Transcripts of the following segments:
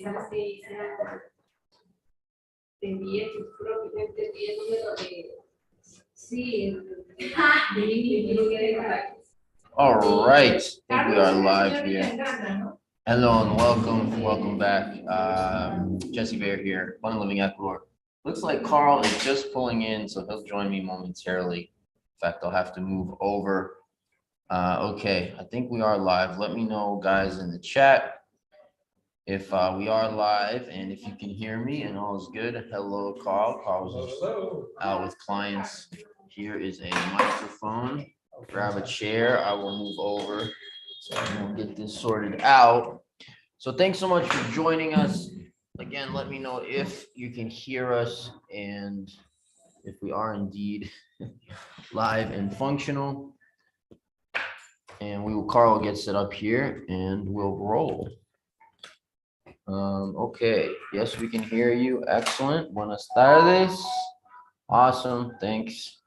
¿sabes qué hice? Te envié el número de... Sí, all right, I think we are live here. Hello and welcome back. Jesse Bear here, Fun Living Ecuador. Looks like Carl is just pulling in, so he'll join me momentarily. In fact, I'll have to move over. Okay, I think we are live. Let me know, guys, in the chat if we are live and if you can hear me and all is good. Hello, Carl. Carl's just out with clients. Here is a microphone. Grab a chair. I will move over so we'll get this sorted out. So thanks so much for joining us. Again, let me know if you can hear us and if we are indeed live and functional. And Carl will get set up here and we'll roll. Okay, yes, we can hear you. Excellent. Buenas tardes. Awesome. Thanks.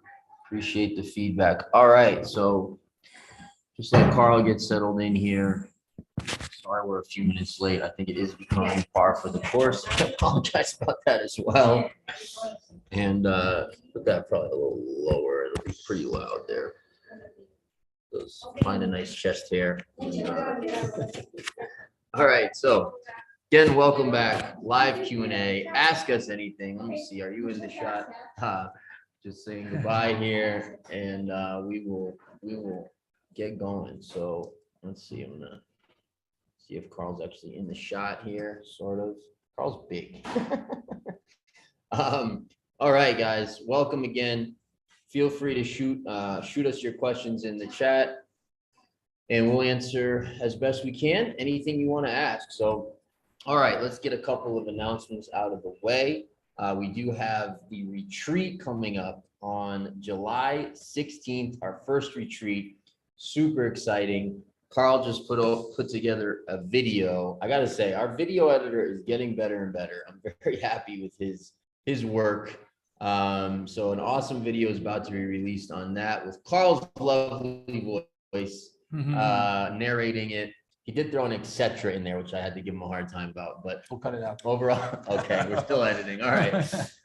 Appreciate the feedback. All right, so just let Carl get settled in here. Sorry, we're a few minutes late. I think it is becoming par for the course. I apologize about that as well. And put that probably a little lower. It'll be pretty loud there. Let's find a nice chest hair. All right, so again, welcome back. Live Q&A. Ask us anything. Let me see. Are you in the shot? Just saying goodbye here, and we will get going. So let's see. I'm gonna see if Carl's actually in the shot here. Sort of. Carl's big. All right, guys. Welcome again. Feel free to shoot us your questions in the chat, and we'll answer as best we can anything you want to ask. So, all right, let's get a couple of announcements out of the way. We do have the retreat coming up on July 16th, our first retreat. Super exciting. Carl just put together a video. I got to say, our video editor is getting better and better. I'm very happy with his work. So an awesome video is about to be released on that with Carl's lovely voice narrating it. He did throw an etc. in there, which I had to give him a hard time about, but we'll cut it out. Overall, okay, we're still editing. All right.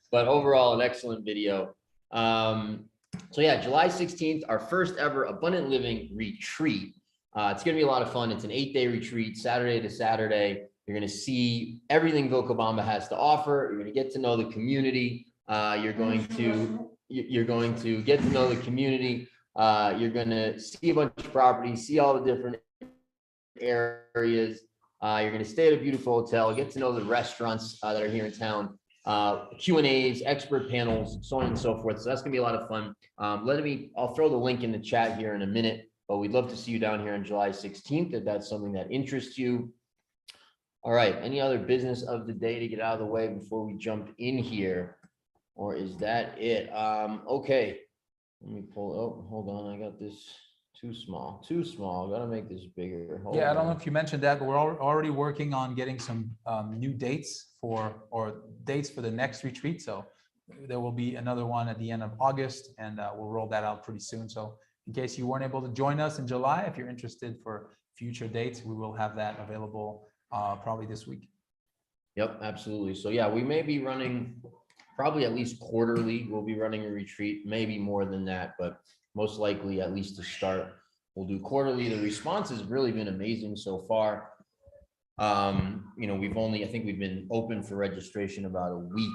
But overall, an excellent video. So yeah, July 16th, our first ever Abundant Living retreat. It's going to be a lot of fun. It's an 8-day retreat, Saturday to Saturday. You're going to see everything Vilcabamba has to offer. You're going to get to know the community. You're going to get to know the community. You're going to see a bunch of properties, see all the different areas. You're going to stay at a beautiful hotel, get to know the restaurants that are here in town, Q&As, expert panels, so on and so forth. So that's going to be a lot of fun. I'll throw the link in the chat here in a minute, but we'd love to see you down here on July 16th if that's something that interests you. All right, any other business of the day to get out of the way before we jump in here? Or is that it? Okay, let me hold on, I got this too small, gotta make this bigger. Hold I don't on. know if you mentioned that, but we're already working on getting some new dates for the next retreat. So there will be another one at the end of August, and we'll roll that out pretty soon. So in case you weren't able to join us in July, if you're interested for future dates, we will have that available probably this week. Yep, absolutely. So yeah, we may be running probably at least quarterly. We'll be running a retreat, maybe more than that, but most likely, at least to start, we'll do quarterly. The response has really been amazing so far. I think we've been open for registration about a week,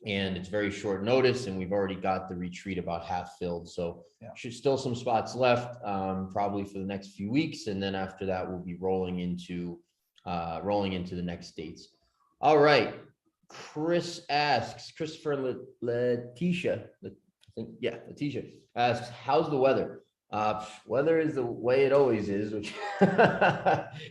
and it's very short notice, and we've already got the retreat about half filled. So there's still some spots left, probably for the next few weeks. And then after that, we'll be rolling into the next dates. All right. Christopher Letitia asks, how's the weather? Weather is the way it always is, which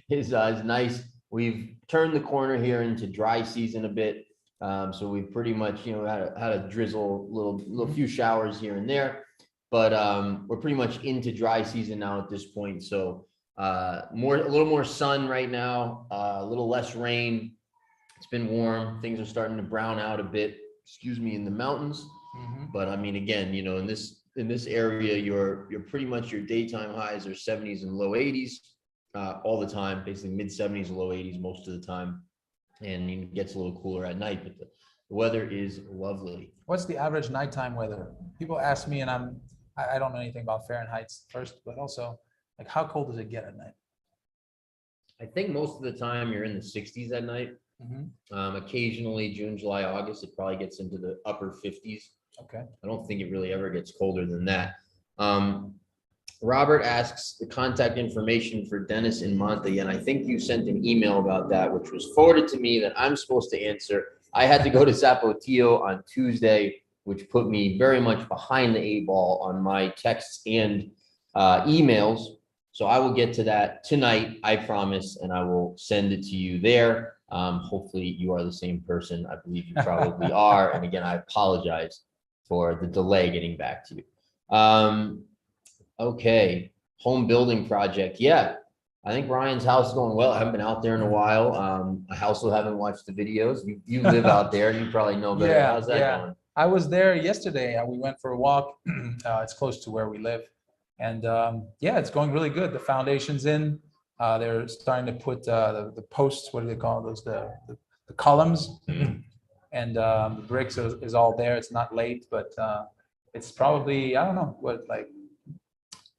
is nice. We've turned the corner here into dry season a bit. So we've pretty much, had a drizzle, little few showers here and there, but we're pretty much into dry season now at this point. So a little more sun right now, a little less rain. It's been warm. Things are starting to brown out a bit, in the mountains. But I mean, again, in this area, you're pretty much, your daytime highs are 70s and low 80s all the time, basically mid 70s and low 80s most of the time. and it gets a little cooler at night, but the weather is lovely. What's the average nighttime weather? People ask me, and I don't know anything about Fahrenheit first, but also like how cold does it get at night? I think most of the time you're in the 60s at night. Occasionally June, July, August, it probably gets into the upper 50s. Okay. I don't think it really ever gets colder than that. Robert asks the contact information for Dennis in Manta, and I think you sent an email about that, which was forwarded to me that I'm supposed to answer. I had to go to Zapotillo on Tuesday, which put me very much behind the 8 ball on my texts and emails. So I will get to that tonight, I promise, and I will send it to you there. Hopefully you are the same person. I believe you probably are. And again, I apologize for the delay getting back to you. Okay, home building project. Yeah, I think Ryan's house is going well. I haven't been out there in a while. I also haven't watched the videos. You live out there, and you probably know better. Yeah, How's that going? I was there yesterday. We went for a walk. It's close to where we live. And yeah, it's going really good. The foundation's in. They're starting to put the posts, what do they call those? The columns. And the bricks is all there. It's not late, but it's probably, I don't know, what, like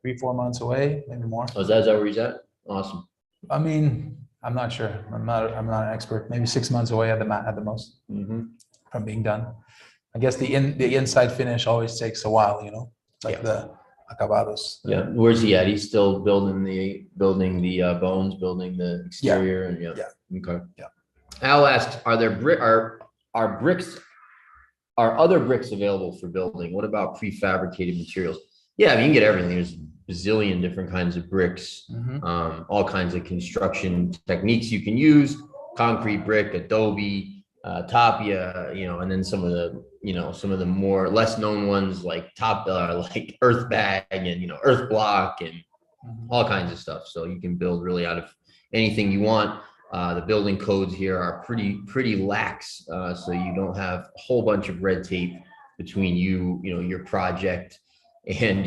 3-4 months away, maybe more. Oh, is that where he's at? Awesome. I mean, I'm not sure. I'm not an expert. Maybe 6 months away at the most from being done. I guess the inside finish always takes a while, you know, like the acabados. Yeah, where's he at? He's still building the bones, building the exterior, and okay. Yeah. Al asks, are other bricks available for building? What about prefabricated materials? Yeah, I mean, you can get everything. There's a bazillion different kinds of bricks, all kinds of construction techniques you can use: concrete brick, adobe, tapia, you know, and then some of the more less known ones like like earth bag and, you know, earth block and all kinds of stuff. So you can build really out of anything you want. The building codes here are pretty lax, so you don't have a whole bunch of red tape between your project and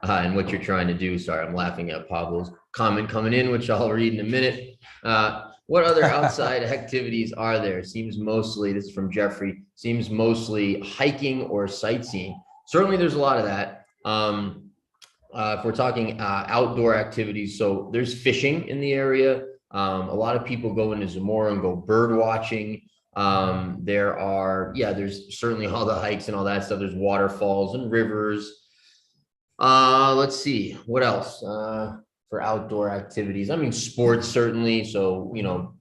and what you're trying to do. Sorry, I'm laughing at Pablo's comment coming in, which I'll read in a minute. What other outside activities are there? Seems mostly, this is from Jeffrey, seems mostly hiking or sightseeing. Certainly there's a lot of that. If we're talking outdoor activities, so there's fishing in the area. A lot of people go into Zamora and go bird watching. There's certainly all the hikes and all that stuff. There's waterfalls and rivers. Let's see, what else for outdoor activities? I mean, sports certainly. So, you know,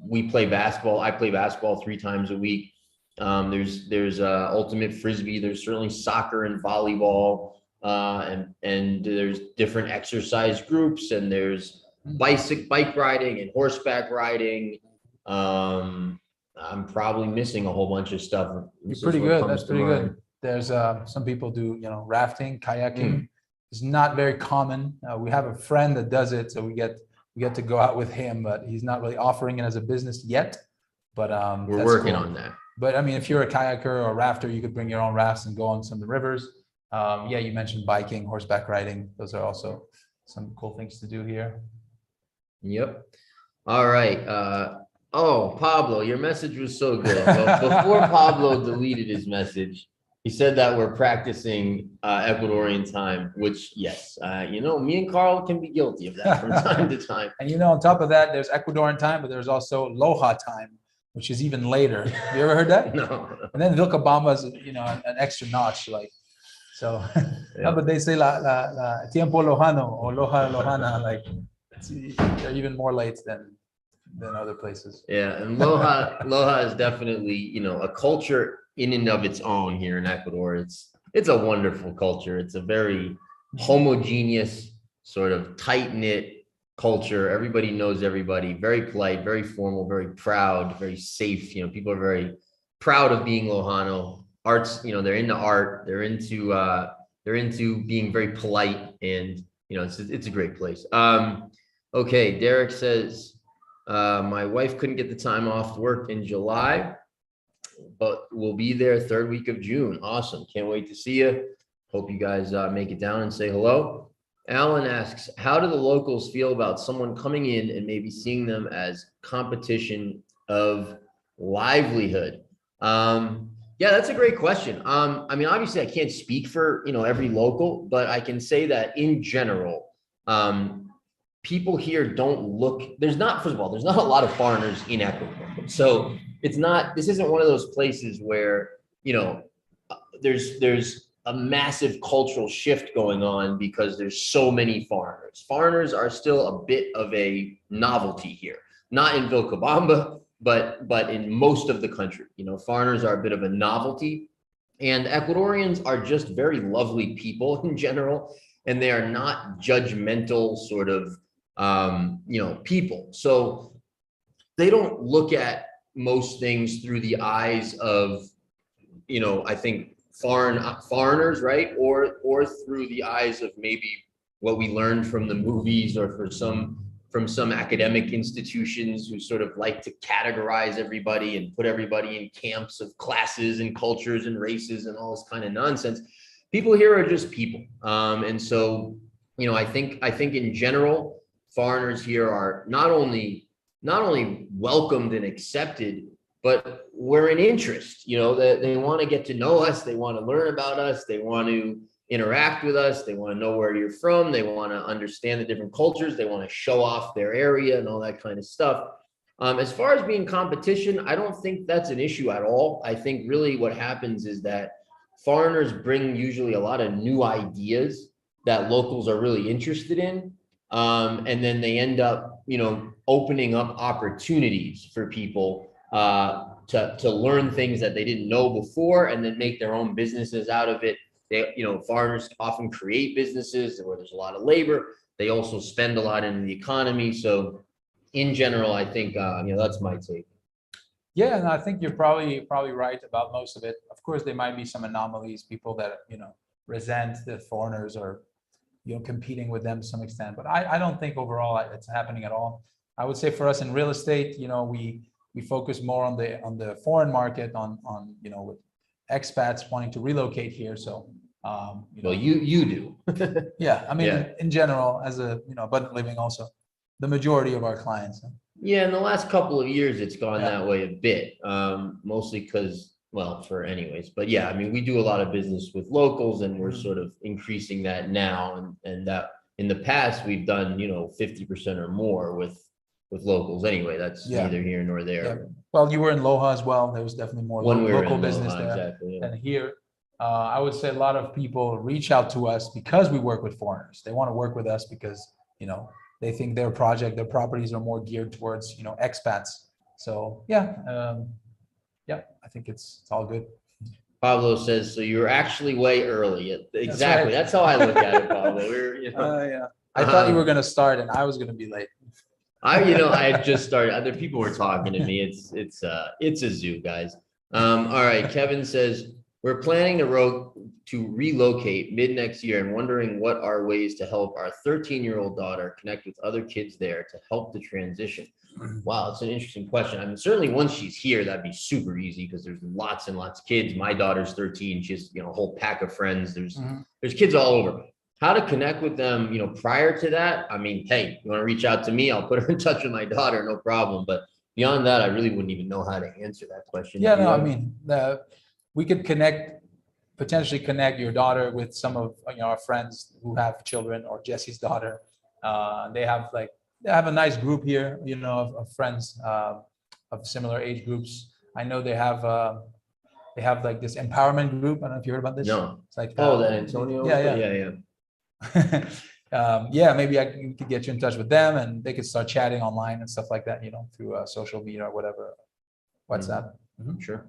we play basketball. I play basketball 3 times a week. There's ultimate frisbee. There's certainly soccer and volleyball, and there's different exercise groups, and there's bike riding and horseback riding. I'm probably missing a whole bunch of stuff. You're pretty good. That's pretty good. There's some people do, you know, rafting, kayaking. It's not very common. We have a friend that does it, so we get to go out with him, but he's not really offering it as a business yet. But we're working on that. But I mean, if you're a kayaker or a rafter, you could bring your own rafts and go on some of the rivers. Yeah, you mentioned biking, horseback riding. Those are also some cool things to do here. Yep. All right. Oh, Pablo, your message was so good. But before Pablo deleted his message, he said that we're practicing Ecuadorian time, which, yes, you know, me and Carl can be guilty of that from time to time. And, you know, on top of that, there's Ecuadorian time, but there's also Loja time, which is even later. Have you ever heard that? No. And then Vilcabamba is, you know, an extra notch, like, so. No, but they say la tiempo lojano or Loja lojana, like, they're even more late than other places. Yeah, and Loja is definitely, you know, a culture in and of its own here in Ecuador. It's a wonderful culture. It's a very homogeneous, sort of tight-knit culture. Everybody knows everybody, very polite, very formal, very proud, very safe. You know, people are very proud of being Lojano. Arts, you know, they're into art, they're into being very polite, and, you know, it's a great place. Okay, Derek says, my wife couldn't get the time off work in July, but we'll be there 3rd week of June. Awesome. Can't wait to see you. Hope you guys make it down and say hello. Alan asks, how do the locals feel about someone coming in and maybe seeing them as competition of livelihood? Yeah, that's a great question. I mean, obviously I can't speak for, every local, but I can say that in general, people here don't look, first of all, there's not a lot of foreigners in Ecuador. So this isn't one of those places where, there's a massive cultural shift going on because there's so many foreigners. Foreigners are still a bit of a novelty here, not in Vilcabamba, but in most of the country. Foreigners are a bit of a novelty, and Ecuadorians are just very lovely people in general, and they are not judgmental sort of people. So they don't look at most things through the eyes of, I think foreigners, right? Or through the eyes of maybe what we learned from the movies or from some academic institutions who sort of like to categorize everybody and put everybody in camps of classes and cultures and races and all this kind of nonsense. People here are just people. And so, I think in general, foreigners here are not only welcomed and accepted, but we're an interest. They want to get to know us, they want to learn about us, they want to interact with us, they want to know where you're from, they want to understand the different cultures, they want to show off their area and all that kind of stuff. As far as being competition, I don't think that's an issue at all. I think really what happens is that foreigners bring usually a lot of new ideas that locals are really interested in. And then they end up, opening up opportunities for people to learn things that they didn't know before, and then make their own businesses out of it. They, foreigners often create businesses where there's a lot of labor. They also spend a lot in the economy. So in general, I think, that's my take. Yeah, and I think you're probably right about most of it. Of course, there might be some anomalies, people that, resent the foreigners or, competing with them to some extent. But I don't think overall it's happening at all. I would say for us in real estate, we focus more on the foreign market, on with expats wanting to relocate here. So, Well, you do. yeah, I mean, Yeah. in general, as a, abundant living also, the majority of our clients. Yeah, in the last couple of years, it's gone Yeah. that way a bit, mostly because, but yeah, I mean, we do a lot of business with locals, and we're sort of increasing that now, and that in the past, we've done, 50% or more with locals anyway. That's neither here nor there. Yeah. Well, you were in Loja as well. There was definitely more When we were local in business Loja, there exactly, yeah. than here. I would say a lot of people reach out to us because we work with foreigners. They want to work with us because, they think their properties are more geared towards, expats. So yeah, I think it's all good. Pablo says, so you're actually way early. Exactly. right. That's how I look at it, Pablo. Yeah. I thought you were going to start and I was going to be late. I had just started. Other people were talking to me. It's a zoo, guys. All right. Kevin says, we're planning to relocate mid next year and wondering what are ways to help our 13-year-old daughter connect with other kids there to help the transition. Wow, it's an interesting question. I mean, certainly once she's here, that'd be super easy because there's lots and lots of kids. My daughter's 13. She has, a whole pack of friends. There's kids all over. How to connect with them, prior to that? I mean, hey, you want to reach out to me? I'll put her in touch with my daughter, no problem. But beyond that, I really wouldn't even know how to answer that question. Yeah, no, I mean, we could potentially connect your daughter with some of our friends who have children, or Jesse's daughter. They have a nice group here, of friends of similar age groups. I know they have like this empowerment group. I don't know if you heard about this. No. It's like that Antonio. Yeah. Yeah, maybe I could get you in touch with them, and they could start chatting online and stuff like that, through social media or whatever, WhatsApp. Sure.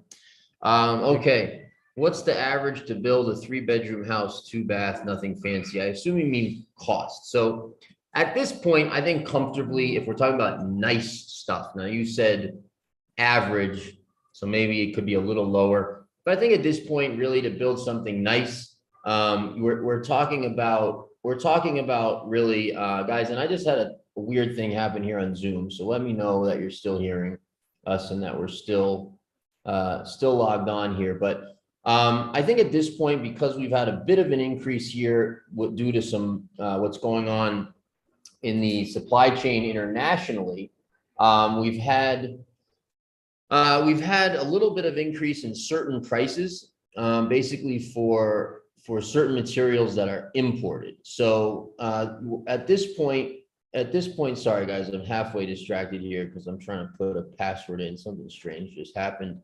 Okay. What's the average to build a 3-bedroom house, 2-bath, nothing fancy? I assume you mean cost. So at this point, I think comfortably, if we're talking about nice stuff, now you said average, so maybe it could be a little lower, but I think at this point, really, to build something nice, we're talking about really, guys, and I just had a weird thing happen here on Zoom. So let me know that you're still hearing us and that we're still logged on here. But I think at this point, because we've had a bit of an increase here due to some what's going on in the supply chain internationally, we've had We've had a little bit of increase in certain prices, basically for certain materials that are imported. So at this point, sorry guys, I'm halfway distracted here because I'm trying to put a password in. Something strange just happened.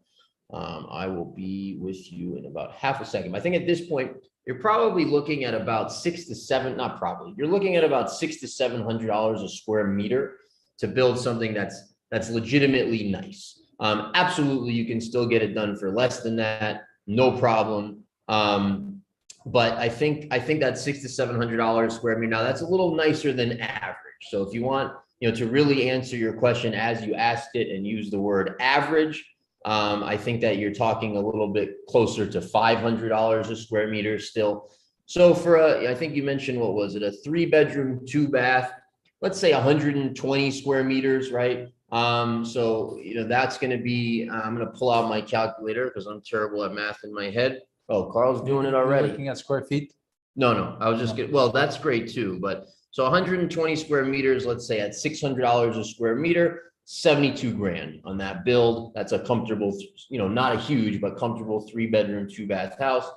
I will be with you in about half a second. I think at this point, you're probably looking at about you're looking at about $600 to $700 a square meter to build something that's legitimately nice. Absolutely, you can still get it done for less than that, no problem. But I think that $600 to $700 square meter, now that's a little nicer than average. So if you want, to really answer your question as you asked it and use the word average, I think that you're talking a little bit closer to $500 a square meter still. So I think you mentioned, what was it? A 3-bedroom, 2-bath, let's say 120 square meters, right? So, that's going to be, I'm going to pull out my calculator because I'm terrible at math in my head. Oh, Carl's doing it already. You're looking at square feet? No, I was just getting, well, that's great too. But so 120 square meters, let's say at $600 a square meter, 72 grand on that build. That's a comfortable, not a huge, but comfortable 3-bedroom, 2-bath house.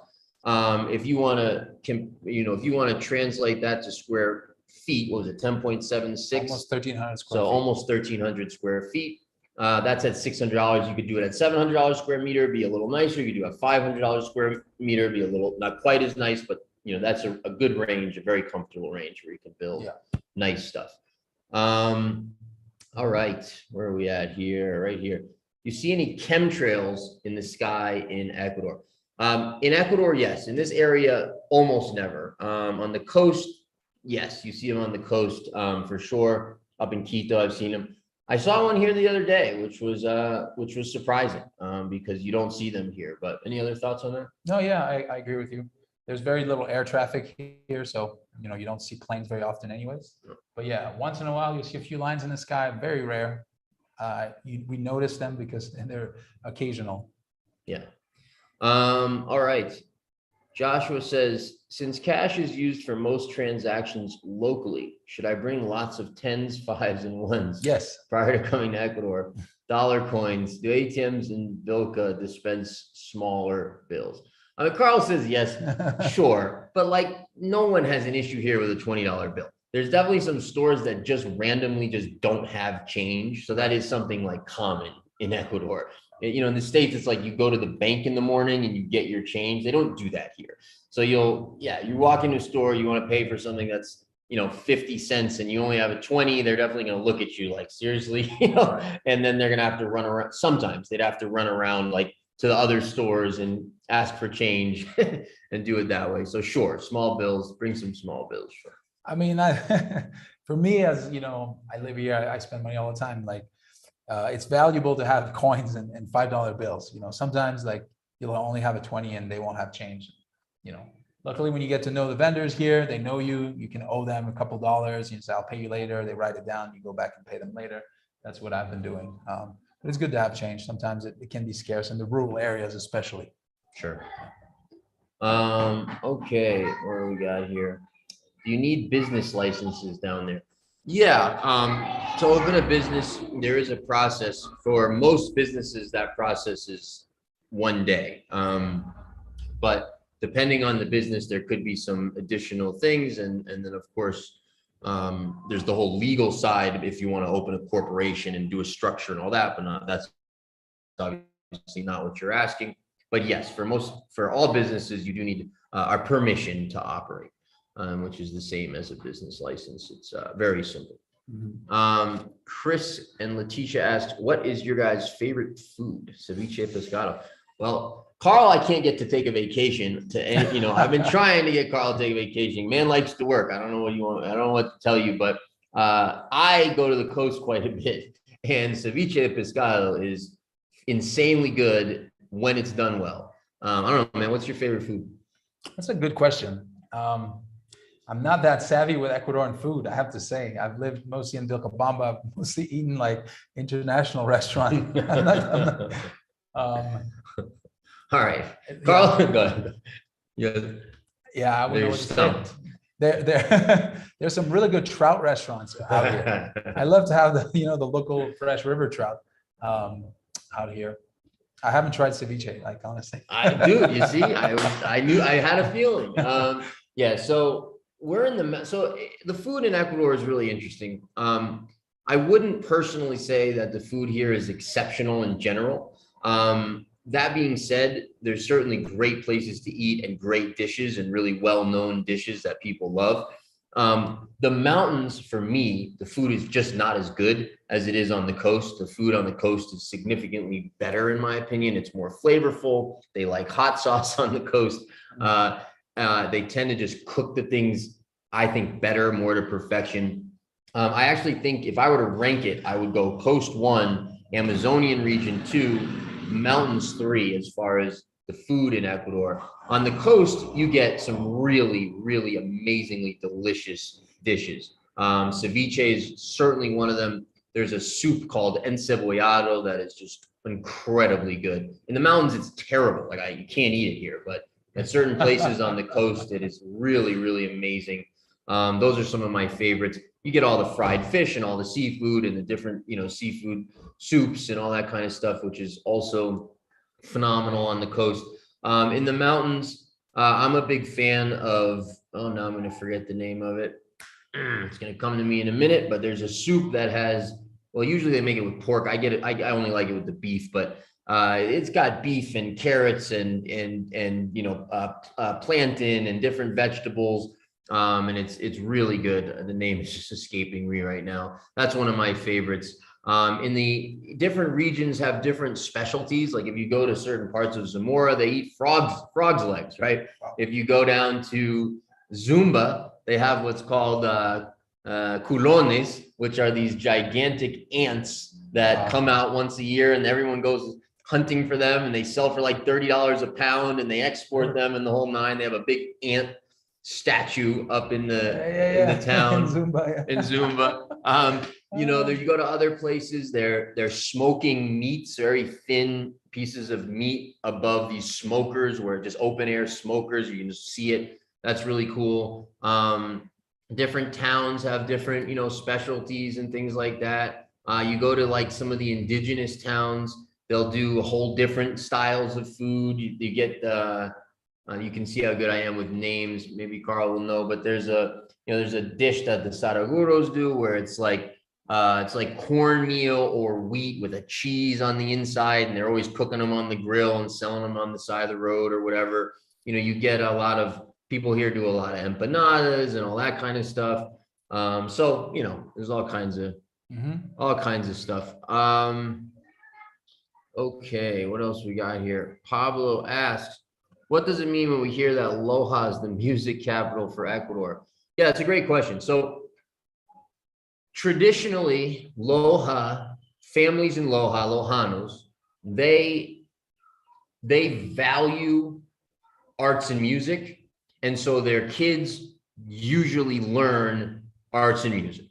If you want to translate that to square feet, what was it, 10.76? Almost 1,300 square So feet. almost 1,300 square feet. That's at $600. You could do it at $700 square meter, be a little nicer. You could do a $500 square meter, be a little, not quite as nice, but that's a good range, a very comfortable range where you can build nice stuff. All right, where are we at here? Right here. You see any chemtrails in the sky in Ecuador? In Ecuador, yes. In this area, almost never. On the coast, yes, you see them on the coast for sure. Up in Quito, I've seen them. I saw one here the other day, which was surprising because you don't see them here. But any other thoughts on that? No, yeah, I agree with you. There's very little air traffic here, so you don't see planes very often anyways. But yeah, once in a while you'll see a few lines in the sky, very rare. We notice them because they're occasional. Yeah. All right. Joshua says, since cash is used for most transactions locally, should I bring lots of 10s, 5s, and 1s? Yes. Prior to coming to Ecuador, dollar coins, do ATMs in Vilca dispense smaller bills? I mean, Carl says yes, sure, but like no one has an issue here with a $20 bill. There's definitely some stores that just randomly just don't have change. So that is something like common in Ecuador. In the States, it's like you go to the bank in the morning and you get your change. They don't do that here. So you walk into a store, you want to pay for something that's, 50 cents and you only have a 20, they're definitely going to look at you like, seriously, and then they're going to have to run around. Sometimes they'd have to run around like to the other stores and ask for change and do it that way. So sure, small bills, bring some small bills. Sure. I mean, for me, as I live here, I spend money all the time. Like, it's valuable to have coins and $5 bills. Sometimes like you'll only have a 20 and they won't have change. Luckily, when you get to know the vendors here, they know you. You can owe them a couple dollars. You say, "I'll pay you later." They write it down. You go back and pay them later. That's what I've been doing. But it's good to have change. Sometimes it can be scarce in the rural areas, especially. Sure. Okay, what do we got here? Do you need business licenses down there? Yeah. To open a business, there is a process. For most businesses, that process is one day. But depending on the business, there could be some additional things. And then, of course, there's the whole legal side if you want to open a corporation and do a structure and all that, but that's obviously not what you're asking. But yes, for all businesses, you do need our permission to operate, which is the same as a business license. It's very simple. Mm-hmm. Chris and Letitia asked, what is your guys' favorite food? Ceviche pescado. Well, Carl, I can't get to take a vacation to any, I've been trying to get Carl to take a vacation. Man likes to work. I don't know what you want. I don't know what to tell you, but I go to the coast quite a bit, and ceviche pescado is insanely good when it's done well. I don't know, man, what's your favorite food? That's a good question. I'm not that savvy with Ecuadorian food, I have to say. I've lived mostly in Vilcabamba, I've mostly eaten like international restaurant. All right, Carl, yeah. Go ahead. Yeah, I would know what to say. There's some really good trout restaurants out here. I love to have the local fresh river trout. out here. I haven't tried ceviche, like honestly. Dude, you see, I knew I had a feeling. Yeah, so we're in the food in Ecuador is really interesting. I wouldn't personally say that the food here is exceptional in general. That being said, there's certainly great places to eat and great dishes and really well-known dishes that people love. The mountains, for me, the food is just not as good as it is on the coast. The food on the coast is significantly better, in my opinion. It's more flavorful. They like hot sauce on the coast. They tend to just cook the things, I think, better, more to perfection. I actually think if I were to rank it, I would go coast 1, Amazonian region 2, mountains 3, as far as the food in Ecuador. On the coast, you get some really, really amazingly delicious dishes. Ceviche is certainly one of them. There's a soup called encebollado that is just incredibly good. In the mountains, it's terrible. Like you can't eat it here, but at certain places on the coast, it is really, really amazing. Those are some of my favorites. You get all the fried fish and all the seafood and the different, seafood soups and all that kind of stuff, which is also phenomenal on the coast. In the mountains, I'm a big fan of, now I'm going to forget the name of it. It's going to come to me in a minute, but there's a soup that has, well, usually they make it with pork. I get it. I only like it with the beef, but it's got beef and carrots and plantain and different vegetables. And it's really good. The name is just escaping me right now. That's one of my favorites. In the different regions have different specialties. Like if you go to certain parts of Zamora, they eat frogs legs, right? If you go down to Zumba, they have what's called culones, which are these gigantic ants that come out once a year, and everyone goes hunting for them, and they sell for like $30 a pound, and they export them in the whole nine. They have a big ant statue up in the town in Zumba. You go to other places, they're smoking meats, very thin pieces of meat above these smokers, where just open air smokers, you can just see it. That's really cool. Different towns have different, specialties and things like that. You go to like some of the indigenous towns, they'll do a whole different styles of food. You get you can see how good I am with names. Maybe Carl will know, but there's a dish that the Saraguros do where it's like cornmeal or wheat with a cheese on the inside, and they're always cooking them on the grill and selling them on the side of the road or whatever. You get a lot of people here do a lot of empanadas and all that kind of stuff. So there's all kinds of stuff. Okay, what else we got here? Pablo asks, what does it mean when we hear that Loja is the music capital for Ecuador? Yeah, it's a great question. So traditionally, Loja, families in Loja, Lojanos, they value arts and music. And so their kids usually learn arts and music.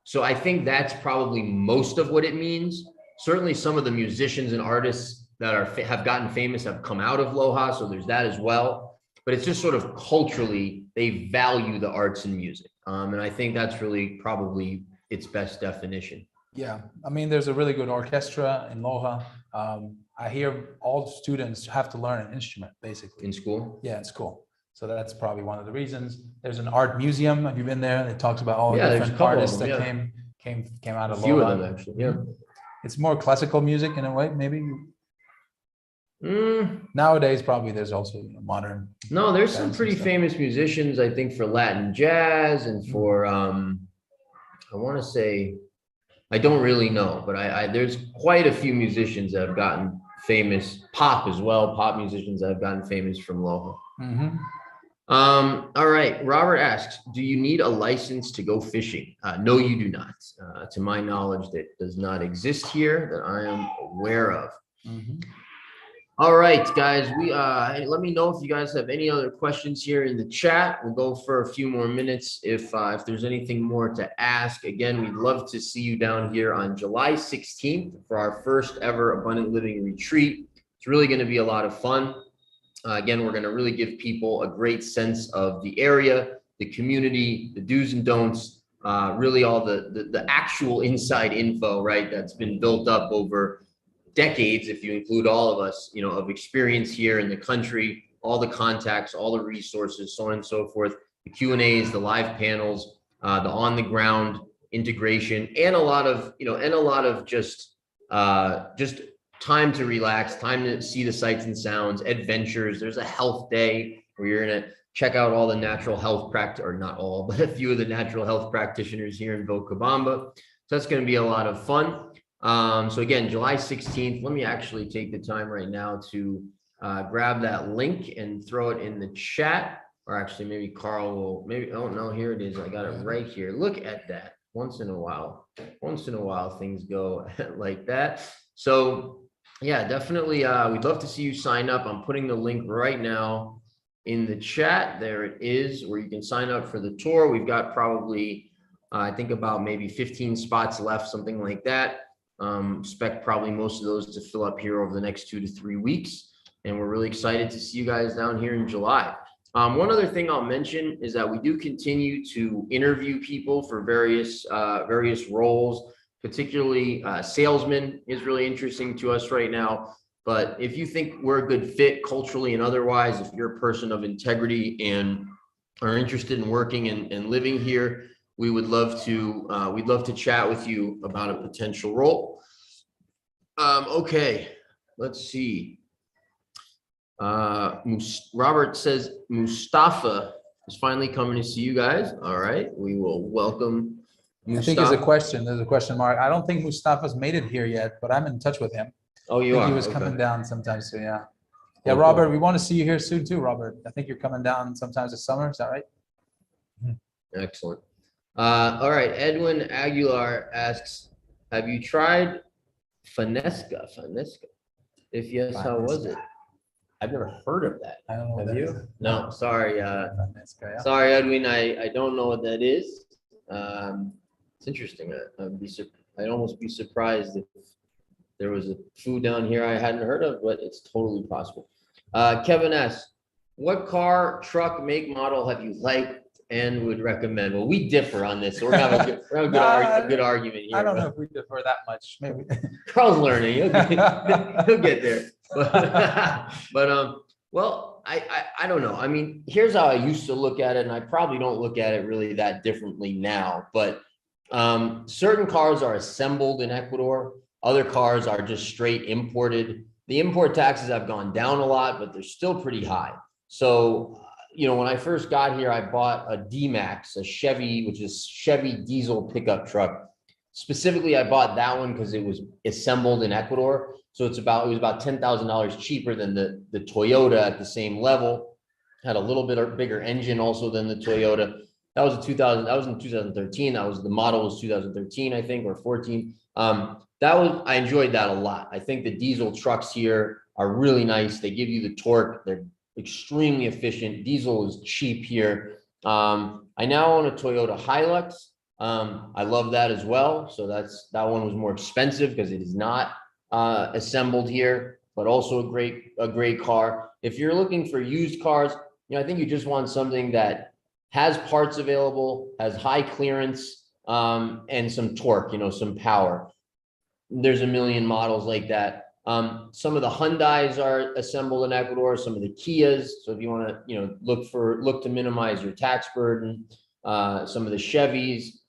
So I think that's probably most of what it means. Certainly some of the musicians and artists that have gotten famous have come out of Loja, so there's that as well. But it's just sort of culturally, they value the arts and music. And I think that's really probably its best definition. Yeah, I mean, there's a really good orchestra in Loja. I hear all students have to learn an instrument, basically. In school? Yeah, in school. So that's probably one of the reasons. There's an art museum. Have you been there? It talks about all the different artists that came out of Loja. A few of them, actually, yeah. It's more classical music in a way, maybe. Nowadays, probably there's also modern. No, there's some pretty famous musicians, I think, for Latin jazz and for, I want to say, I don't really know, but there's quite a few musicians that have gotten famous, pop as well, pop musicians that have gotten famous from Loja. All right, Robert asks, do you need a license to go fishing? No, you do not. To my knowledge, that does not exist here that I am aware of. All right, guys, let me know if you guys have any other questions here in the chat. We'll go for a few more minutes if there's anything more to ask. Again, we'd love to see you down here on July 16th for our first ever Abundant Living retreat. It's really going to be a lot of fun. Again, we're going to really give people a great sense of the area, the community, the do's and don'ts, really all the actual inside info, right, that's been built up over decades, if you include all of us, you know, of experience here in the country, all the contacts, all the resources, so on and so forth, the Q&As, the live panels, the on the ground integration, and a lot of just time to relax, time to see the sights and sounds, adventures. There's a health day where you're gonna check out all the natural health or not all, but a few of the natural health practitioners here in Vilcabamba. So that's going to be a lot of fun. So again, July 16th, let me actually take the time right now to grab that link and throw it in the chat. Or actually, maybe Carl will, oh no, here it is. I got it right here. Look at that. Once in a while things go like that. So yeah, definitely, we'd love to see you sign up. I'm putting the link right now in the chat. There it is, where you can sign up for the tour. We've got probably, I think about maybe 15 spots left, something like that. Expect probably most of those to fill up here over the next 2 to 3 weeks. And we're really excited to see you guys down here in July. One other thing I'll mention is that we do continue to interview people for various roles, particularly salesman is really interesting to us right now. But if you think we're a good fit culturally and otherwise, if you're a person of integrity and are interested in working and living here, we would love to, we'd love to chat with you about a potential role. Okay, let's see. Robert says Mustafa is finally coming to see you guys. All right, we will welcome Mustafa. I think there's a question. There's a question mark. I don't think Mustafa's made it here yet, but I'm in touch with him. Oh, you are? He was coming down sometime soon. Yeah. Yeah, cool. Robert, we want to see you here soon too, Robert. I think you're coming down sometimes this summer. Is that right? Excellent. All right. Edwin Aguilar asks, have you tried Finesca? If yes, how was it? I've never heard of that. I don't know. Have you? No, sorry. Sorry, Edwin. I don't know what that is. It's interesting. I'd almost be surprised if there was a food down here I hadn't heard of, but it's totally possible. Kevin S., what car, truck, make, model have you liked and would recommend? Well, we differ on this. So we're gonna have a good argument here. I don't know if we differ that much. Maybe. Carl's learning. He'll get there. But well, I don't know. I mean, here's how I used to look at it, and I probably don't look at it really that differently now. But certain cars are assembled in Ecuador. Other cars are just straight imported. The import taxes have gone down a lot, but they're still pretty high. So, you know, when I first got here, I bought a D-Max, a Chevy, which is Chevy diesel pickup truck. Specifically, I bought that one because it was assembled in Ecuador. So it was about $10,000 cheaper than the Toyota at the same level. Had a little bit bigger engine also than the Toyota. That was in 2013. The model was 2013, I think, or 14. I enjoyed that a lot. I think the diesel trucks here are really nice. They give you the torque. They're extremely efficient. Diesel is cheap here. I now own a Toyota Hilux. I love that as well. So that one was more expensive because it is not assembled here, but also a great car. If you're looking for used cars, you know, I think you just want something that has parts available, has high clearance, and some torque, you know, some power. There's a million models like that. Some of the Hyundais are assembled in Ecuador, some of the Kias. So if you want to, you know, look to minimize your tax burden, some of the Chevys.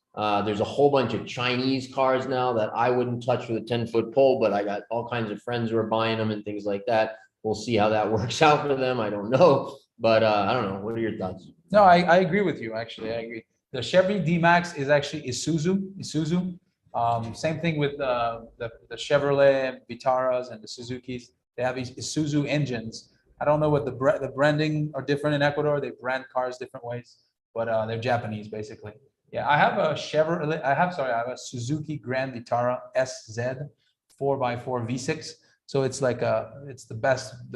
There's a whole bunch of Chinese cars now that I wouldn't touch with a 10-foot pole, but I got all kinds of friends who are buying them and things like that. We'll see how that works out for them. I don't know, but I don't know. What are your thoughts? No, I agree with you. Actually, I agree. The Chevy D-Max is actually Isuzu. Same thing with the Chevrolet Vitaras and the Suzukis. They have these Isuzu engines. I don't know what the branding are different in Ecuador. They brand cars different ways, but they're Japanese basically. Yeah, I have a Chevrolet. I have a Suzuki Grand Vitara SZ 4x4 V6. So it's like it's the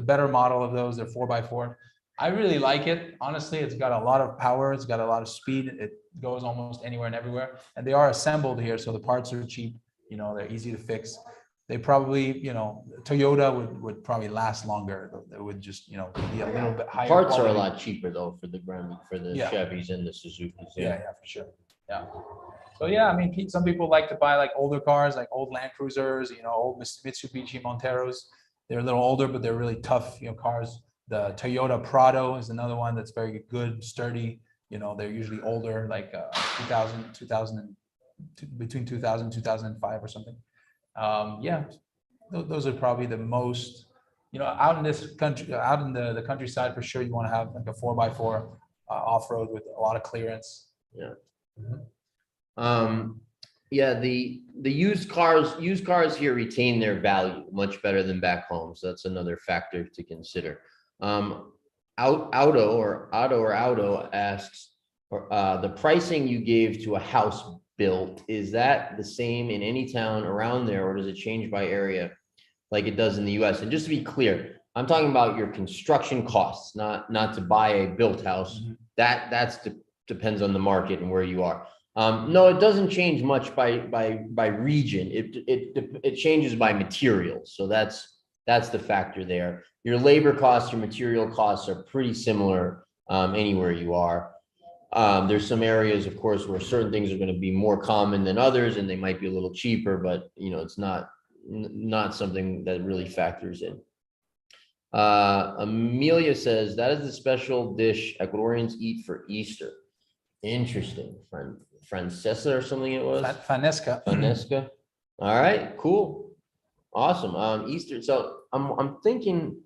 better model of those. They're 4x4. I really like it. Honestly, it's got a lot of power. It's got a lot of speed. It goes almost anywhere and everywhere. And they are assembled here, so the parts are cheap. You know, they're easy to fix. They probably, you know, Toyota would probably last longer. It would just, you know, be a little bit higher. Parts quality. Are a lot cheaper though for the Chevys and the Suzukis. Yeah, for sure. Yeah. So yeah, I mean, some people like to buy like older cars, like old Land Cruisers, old Mitsubishi Monteros. They're a little older, but they're really tough, cars. The Toyota Prado is another one that's very good, sturdy. They're usually older, like 2000 and between 2000 2005 or something. Yeah, those are probably the most, out in this country, out in the countryside for sure. You want to have like a 4x4 off-road with a lot of clearance. Yeah. Mhm. Yeah, the used cars here retain their value much better than back home. So that's another factor to consider. Auto asks, the pricing you gave to a house built, is that the same in any town around there, or does it change by area like it does in the US? And just to be clear, I'm talking about your construction costs, not to buy a built house. Mhm. That's depends on the market and where you are. No, it doesn't change much by region. It changes by materials. So that's the factor there. Your labor costs, your material costs are pretty similar anywhere you are. There's some areas, of course, where certain things are going to be more common than others, and they might be a little cheaper, but it's not something that really factors in. Amelia says that is the special dish Ecuadorians eat for Easter. Interesting. Francesa or something it was. Fanesca. Fanesca. All right, cool. Awesome. Easter. So I'm thinking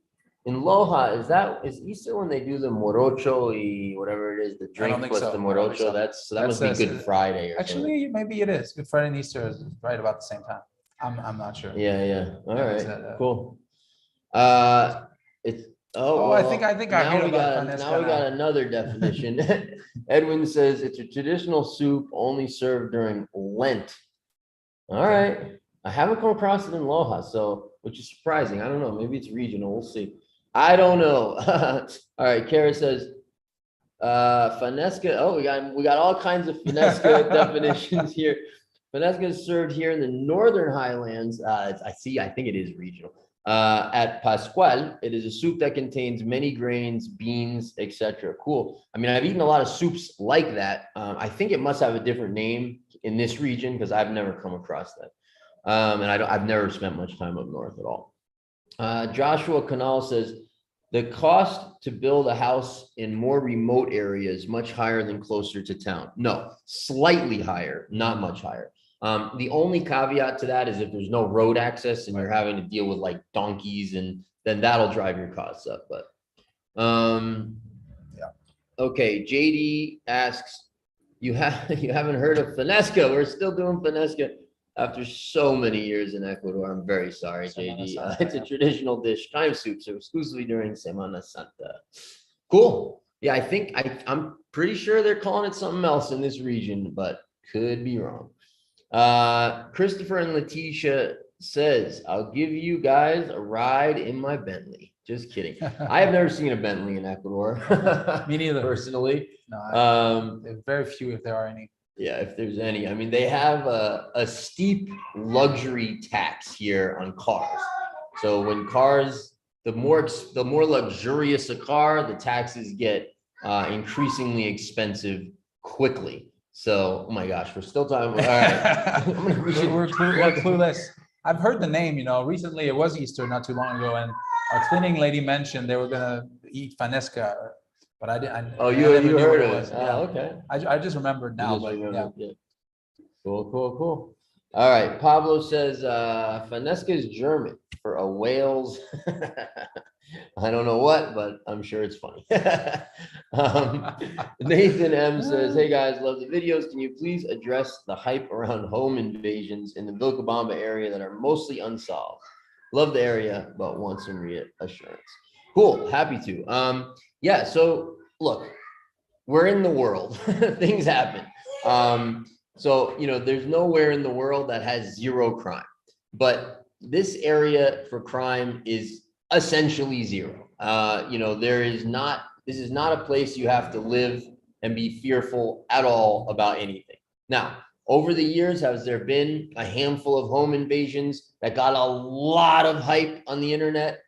in Loja, is Easter when they do the morocho y whatever it is, the drink plus the morocho? That must be Good Friday or something. Actually, maybe it is. Good Friday and Easter is right about the same time. I'm not sure. Yeah. All right. Cool. It's I think I heard about Fanesca. Now we got another definition. Edwin says it's a traditional soup only served during Lent. All right. I haven't come across it in Loja, so which is surprising. I don't know. Maybe it's regional. We'll see. I don't know. All right. Kara says, Fanesca. Oh, we got all kinds of Fanesca definitions here. Fanesca is served here in the Northern Highlands. I think it is regional. At Pascual, it is a soup that contains many grains, beans, etc. Cool. I mean, I've eaten a lot of soups like that. I think it must have a different name in this region because I've never come across that. And I've never spent much time up north at all. Joshua Canal says, the cost to build a house in more remote areas much higher than closer to town. No, slightly higher, not much higher. The only caveat to that is if there's no road access and you're having to deal with like donkeys, and then that'll drive your costs up. But yeah. Okay, JD asks, you haven't heard of Fanesca? We're still doing Fanesca after so many years in Ecuador. I'm very sorry, JD. It's a traditional dish, time soup, so exclusively during Semana Santa. Cool. Yeah, I'm pretty sure they're calling it something else in this region, but could be wrong. Christopher and Letitia says, I'll give you guys a ride in my Bentley. Just kidding. I have never seen a Bentley in Ecuador. Me neither. Personally. No, there's very few, if there are any. Yeah, if there's any. I mean, they have a steep luxury tax here on cars. So when cars, the more luxurious a car, the taxes get increasingly expensive quickly. So, oh my gosh, we're still talking. All right. We're clueless. I've heard the name, recently it was Easter not too long ago, and our cleaning lady mentioned they were going to eat Fanesca, but I didn't. You heard of it? Yeah. Oh, okay. I just remembered now, but yeah. Cool. All right. Pablo says, Fanesca is German for a whale's. I don't know what, but I'm sure it's funny. Nathan M says, hey guys, love the videos. Can you please address the hype around home invasions in the Vilcabamba area that are mostly unsolved? Love the area, but want some reassurance. Cool, happy to. Yeah, so look, we're in the world. Things happen. So, there's nowhere in the world that has zero crime. But this area for crime is essentially zero. This is not a place you have to live and be fearful at all about anything. Now, over the years, has there been a handful of home invasions that got a lot of hype on the internet?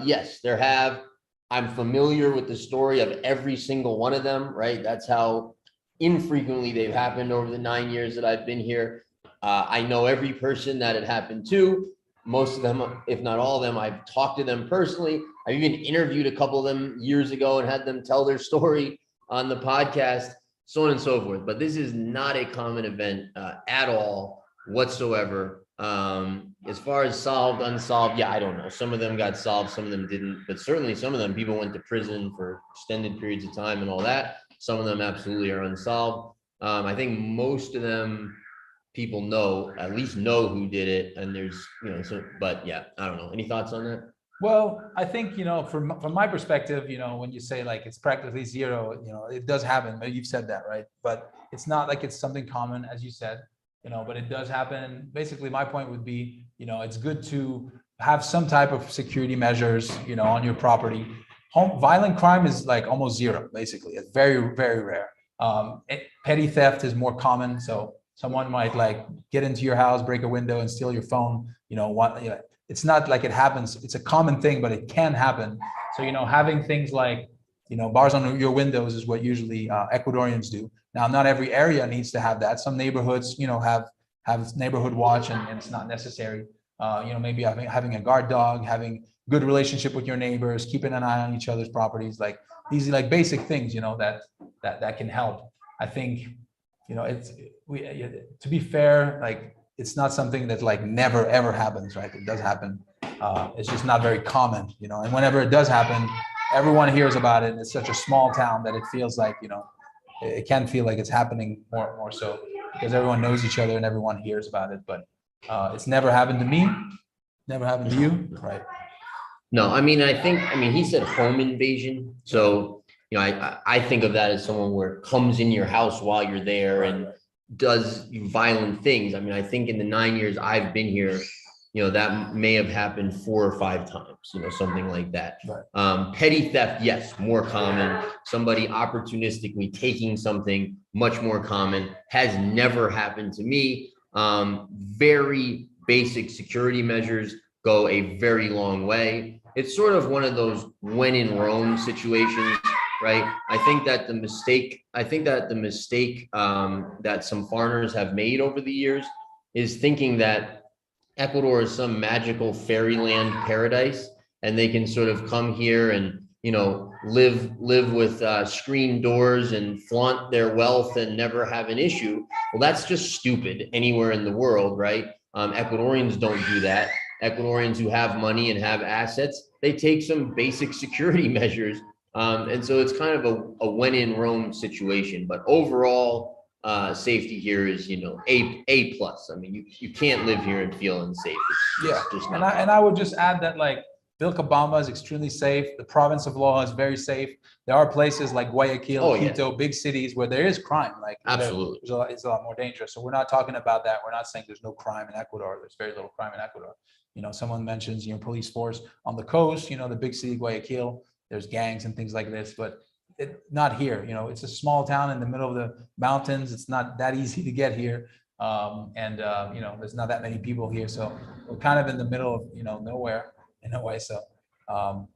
Yes, there have. I'm familiar with the story of every single one of them, right? That's how infrequently they've happened over the 9 years that I've been here. I know every person that it happened to. Most of them, if not all of them, I've talked to them personally. I've even interviewed a couple of them years ago and had them tell their story on the podcast, so on and so forth. But this is not a common event at all whatsoever. As far as solved, unsolved, yeah, I don't know. Some of them got solved, some of them didn't, but certainly some of them, people went to prison for extended periods of time and all that. Some of them absolutely are unsolved. I think most of them, people know, at least know who did it. And there's, so, but yeah, I don't know. Any thoughts on that? Well, I think, from my perspective, when you say like it's practically zero, it does happen, but you've said that, right? But it's not like it's something common, as you said, but it does happen. Basically, my point would be, it's good to have some type of security measures, on your property. Violent crime is like almost zero, basically. It's very, very rare. Petty theft is more common. So someone might like get into your house, break a window and steal your phone, it's not like it happens. It's a common thing, but it can happen. So, having things like, bars on your windows is what usually Ecuadorians do. Now, not every area needs to have that. Some neighborhoods, have neighborhood watch and it's not necessary. Maybe having a guard dog, having good relationship with your neighbors, keeping an eye on each other's properties, like these like basic things, that can help. I think, to be fair, like it's not something that like never ever happens, right? It does happen. It's just not very common, and whenever it does happen, everyone hears about it. And it's such a small town that it feels like, it can feel like it's happening more so because everyone knows each other and everyone hears about it. But it's never happened to me, never happened to you, right? No, I mean, he said home invasion. So, I think of that as someone where it comes in your house while you're there and does violent things. I mean, I think in the 9 years I've been here, that may have happened 4 or 5 times, something like that. Right. Petty theft, yes, more common. Somebody opportunistically taking something, much more common. Has never happened to me. Very basic security measures go a very long way. It's sort of one of those when in Rome situations, right? I think that the mistake that some foreigners have made over the years is thinking that Ecuador is some magical fairyland paradise, and they can sort of come here and live with screen doors and flaunt their wealth and never have an issue. Well, that's just stupid anywhere in the world, right? Ecuadorians don't do that. Ecuadorians who have money and have assets, they take some basic security measures. And so it's kind of a when in Rome situation, but overall safety here is, A plus. I mean, you can't live here and feel unsafe. It's just not. And I would just add that like Vilcabamba is extremely safe. The province of Loja is very safe. There are places like Guayaquil, Quito, big cities where there is crime. Like absolutely, it's a lot more dangerous. So we're not talking about that. We're not saying there's no crime in Ecuador. There's very little crime in Ecuador. Someone mentions, police force on the coast, the big city Guayaquil, there's gangs and things like this, but not here. It's a small town in the middle of the mountains. It's not that easy to get here. There's not that many people here. So we're kind of in the middle of, nowhere in a way. So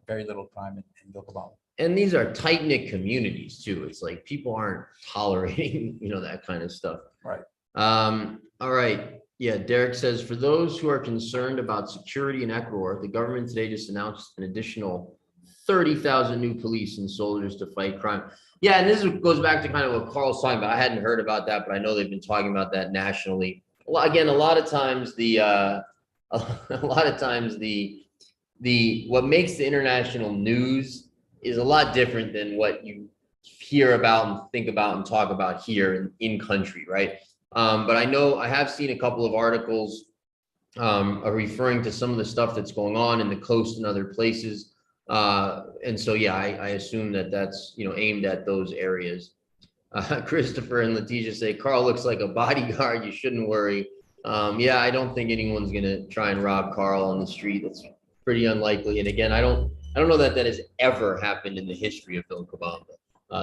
very little crime in Vilcabamba. And these are tight-knit communities too. It's like people aren't tolerating, that kind of stuff. Right. All right. Yeah, Derek says, for those who are concerned about security in Ecuador, the government today just announced an additional 30,000 new police and soldiers to fight crime. Yeah, and this goes back to kind of what Carl's talking about. I hadn't heard about that, but I know they've been talking about that nationally. Well, again, a lot of times what makes the international news is a lot different than what you hear about and think about and talk about here in country, right? But I have seen a couple of articles referring to some of the stuff that's going on in the coast and other places. And so, yeah, I assume that's, aimed at those areas. Christopher and Letitia say, Carl looks like a bodyguard. You shouldn't worry. Yeah, I don't think anyone's going to try and rob Carl on the street. That's pretty unlikely. And again, I don't know that has ever happened in the history of Vilcabamba.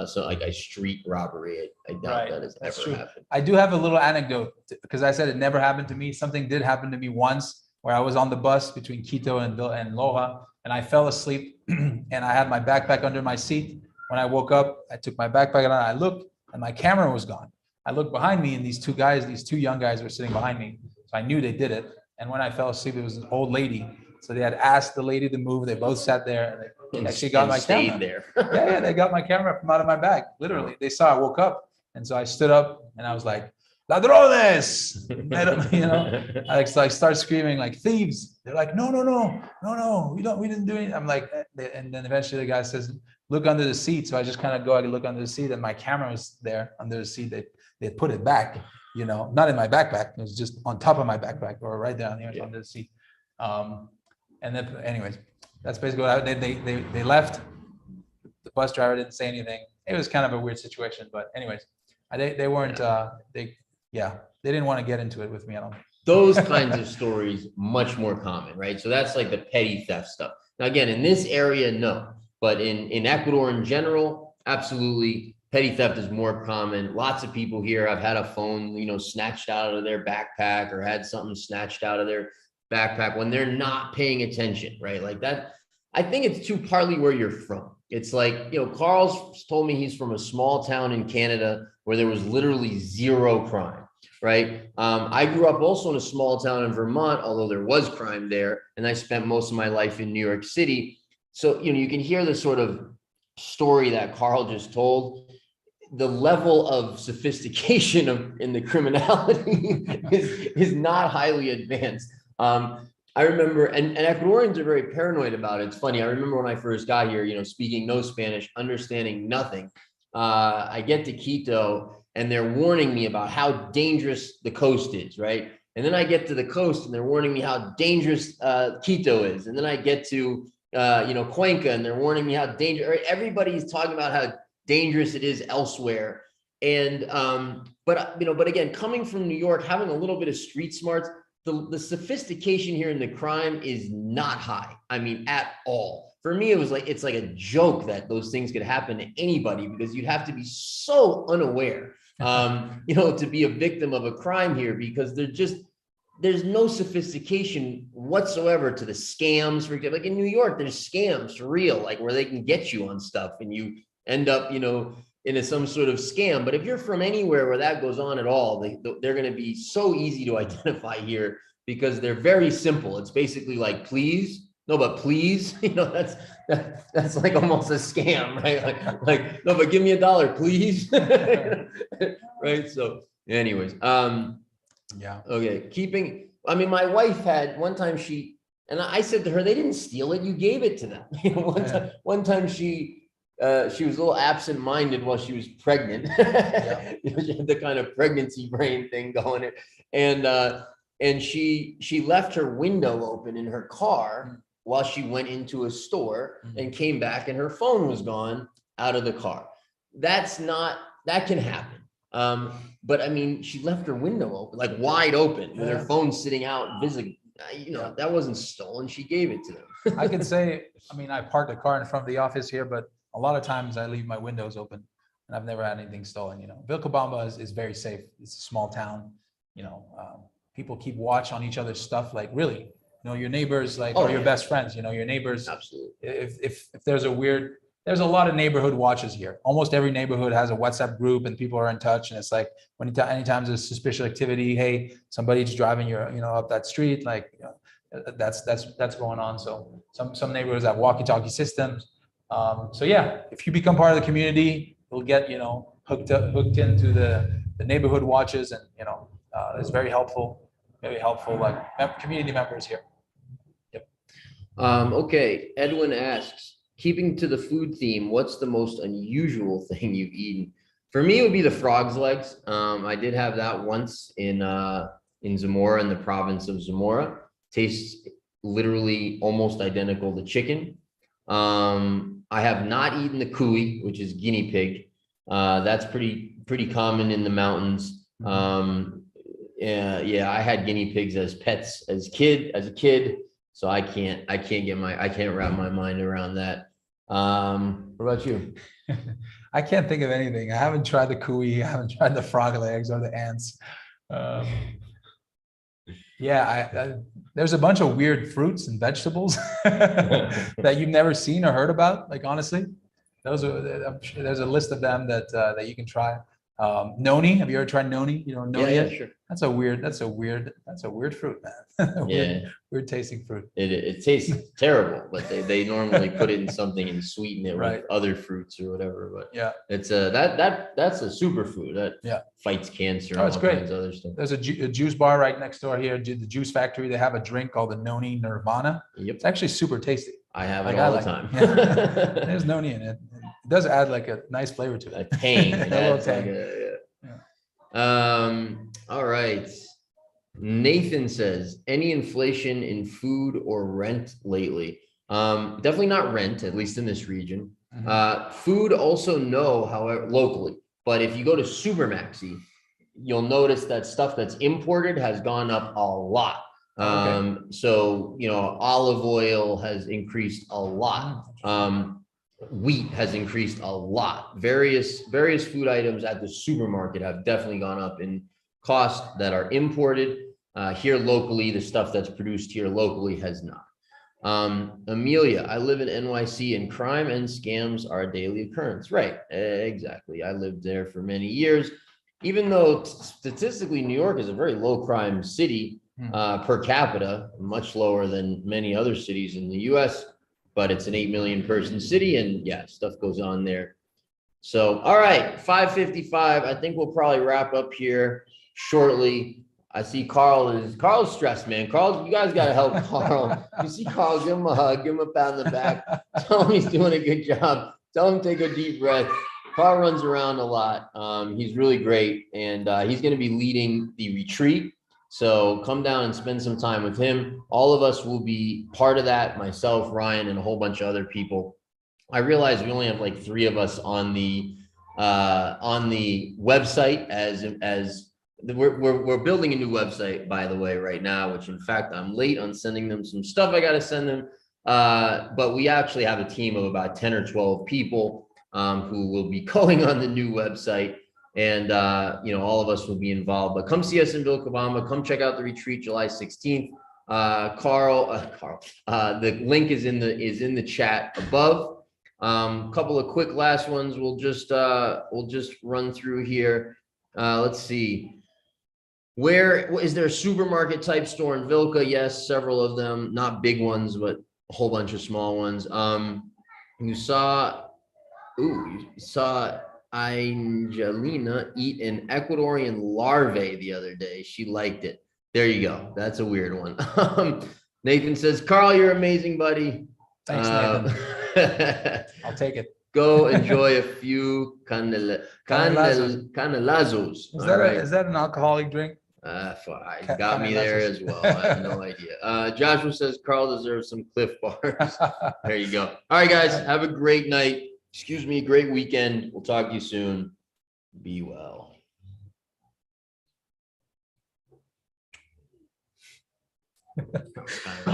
So like a street robbery, I doubt that has ever happened. I do have a little anecdote because I said it never happened to me. Something did happen to me once where I was on the bus between Quito and Loja, and I fell asleep and I had my backpack under my seat. When I woke up, I took my backpack and I looked, and my camera was gone. I looked behind me, and these two young guys were sitting behind me. So I knew they did it. And when I fell asleep, it was an old lady. So they had asked the lady to move. They both sat there, and they actually got my camera. There. Yeah, they got my camera from out of my bag. Literally, they saw I woke up, and so I stood up, and I was like, "Ladrones!" You know, I start screaming like thieves. They're like, "No, we didn't do anything." I'm like, and then eventually the guy says, "Look under the seat." So I just kind of go, I look under the seat, and my camera was there under the seat. They put it back, you know, not in my backpack. It was just on top of my backpack or right down here under the seat. And then, anyways, that's basically what they left. The bus driver didn't say anything. It was kind of a weird situation, but anyways, they weren't. They didn't want to get into it with me at all. Those kinds of stories much more common, right? So that's like the petty theft stuff. Now, again, in this area, no, but in Ecuador in general, absolutely. Petty theft is more common. Lots of people here have had a phone, you know, snatched out of their backpack or had something snatched out of their backpack when they're not paying attention, right? Like that. I think it's too partly where you're from. It's like, you know, Carl's told me he's from a small town in Canada where there was literally zero crime, right? I grew up also in a small town in Vermont, although there was crime there. And I spent most of my life in New York City. So, you know, you can hear the sort of story that Carl just told. The level of sophistication in the criminality is not highly advanced. I remember, and Ecuadorians are very paranoid about it. It's funny. I remember when I first got here, you know, speaking no Spanish, understanding nothing. I get to Quito and they're warning me about how dangerous the coast is, right? And then I get to the coast and they're warning me how dangerous Quito is. And then I get to, you know, Cuenca and they're warning me how dangerous, right? Everybody's talking about how dangerous it is elsewhere. And, but again, coming from New York, having a little bit of street smarts, the sophistication here in the crime is not high. I mean, at all. For me, it's like a joke that those things could happen to anybody because you'd have to be so unaware, you know, to be a victim of a crime here because there's no sophistication whatsoever to the scams. For example, like in New York, there's scams for real, like where they can get you on stuff and you end up, you know, in some sort of scam. But if you're from anywhere where that goes on at all, they're going to be so easy to identify here because they're very simple. It's basically like, please, no, but please, you know, that's like almost a scam, right? Like, no, but give me $1, please. Right. So anyways, yeah. Okay. I mean, my wife had one time and I said to her, they didn't steal it. You gave it to them. You know, one time she was a little absent-minded while she was pregnant. Yeah. You know, she had the kind of pregnancy brain thing going. And she left her window open in her car while she went into a store and came back and her phone was gone out of the car. That can happen. But I mean, she left her window open, like wide open with her phone sitting out visible. You know, that wasn't stolen. She gave it to them. I could say, I mean, I parked a car in front of the office here, but a lot of times I leave my windows open and I've never had anything stolen. You know, Vilcabamba is very safe. It's a small town. You know, people keep watch on each other's stuff. Like really, you know, your neighbors are your best friends. You know, your neighbors. Absolutely. If there's there's a lot of neighborhood watches here. Almost every neighborhood has a WhatsApp group and people are in touch. And it's like anytime there's suspicious activity, hey, somebody's driving up that street, like, you know, that's going on. So some neighborhoods have walkie-talkie systems. So yeah, if you become part of the community, you'll get, you know, hooked into the neighborhood watches, and you know, it's very helpful, like community members here. Yep. Okay. Edwin asks, keeping to the food theme, what's the most unusual thing you've eaten? For me, it would be the frog's legs. I did have that once in Zamora, in the province of Zamora. Tastes literally almost identical to chicken. I have not eaten the cuy, which is guinea pig. That's pretty common in the mountains. Yeah, I had guinea pigs as pets as a kid. So I can't wrap my mind around that. What about you? I can't think of anything. I haven't tried the cuy. I haven't tried the frog legs or the ants. Yeah, there's a bunch of weird fruits and vegetables that you've never seen or heard about. Like honestly, there's a list of them that you can try. Noni, have you ever tried noni? You know, Yeah, noni yeah, is? sure. That's a weird fruit, man. Yeah. Weird tasting fruit. It tastes terrible, but they normally put it in something and sweeten it Right. with other fruits or whatever. But Yeah. it's that's a superfood that fights cancer and Oh, it's all great. kinds of other stuff. There's a juice bar right next door here, the juice factory. They have a drink called the Noni Nirvana. Yep. It's actually super tasty. I have it Like, all I the time. Yeah. There's noni in it. It does add like a nice flavor to it. A tang. It A little adds like all right. Nathan says, any inflation in food or rent lately? Definitely not rent, at least in this region. Food also no, however, locally. But if you go to Supermaxi, you'll notice that stuff that's imported has gone up a lot. So, you know, olive oil has increased a lot. Wheat has increased a lot. Various food items at the supermarket have definitely gone up in cost that are imported. Here locally, the stuff that's produced here locally has not. Amelia, I live in NYC and crime and scams are a daily occurrence. Right, exactly. I lived there for many years. Even though statistically New York is a very low crime city per capita, much lower than many other cities in the US, but it's an 8 million person city and yeah, stuff goes on there. So, all right, 5:55. I think we'll probably wrap up here shortly. I see Carl's stressed, man. Carl, you guys got to help Carl. You see Carl, give him a hug, give him a pat on the back. Tell him he's doing a good job. Tell him take a deep breath. Carl runs around a lot. He's really great. And he's going to be leading the retreat. So come down and spend some time with him. All of us will be part of that, myself, Ryan, and a whole bunch of other people. I realize we only have like 3 of us on the website as we're building a new website, by the way, right now, which in fact, I'm late on sending them some stuff I got to send them. But we actually have a team of about 10 or 12 people who will be going on the new website. And, you know, all of us will be involved, but come see us in Vilcabamba. Come check out the retreat, July 16th. The link is in the chat above. Couple of quick last ones. We'll just run through here. Let's see. Where is there a supermarket type store in Vilca? Yes, several of them, not big ones, but a whole bunch of small ones. You saw Angelina eat an Ecuadorian larvae the other day. She liked it. There you go. That's a weird one. Nathan says, Carl, you're amazing, buddy. Thanks, Nathan. I'll take it. Go enjoy a few canelazos. Is that an alcoholic drink? Got me there as well. I have no idea. Joshua says Carl deserves some Cliff Bars. There you go. All right, guys. Have a great night. Excuse me. Great weekend. We'll talk to you soon. Be well.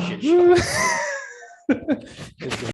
Shit show.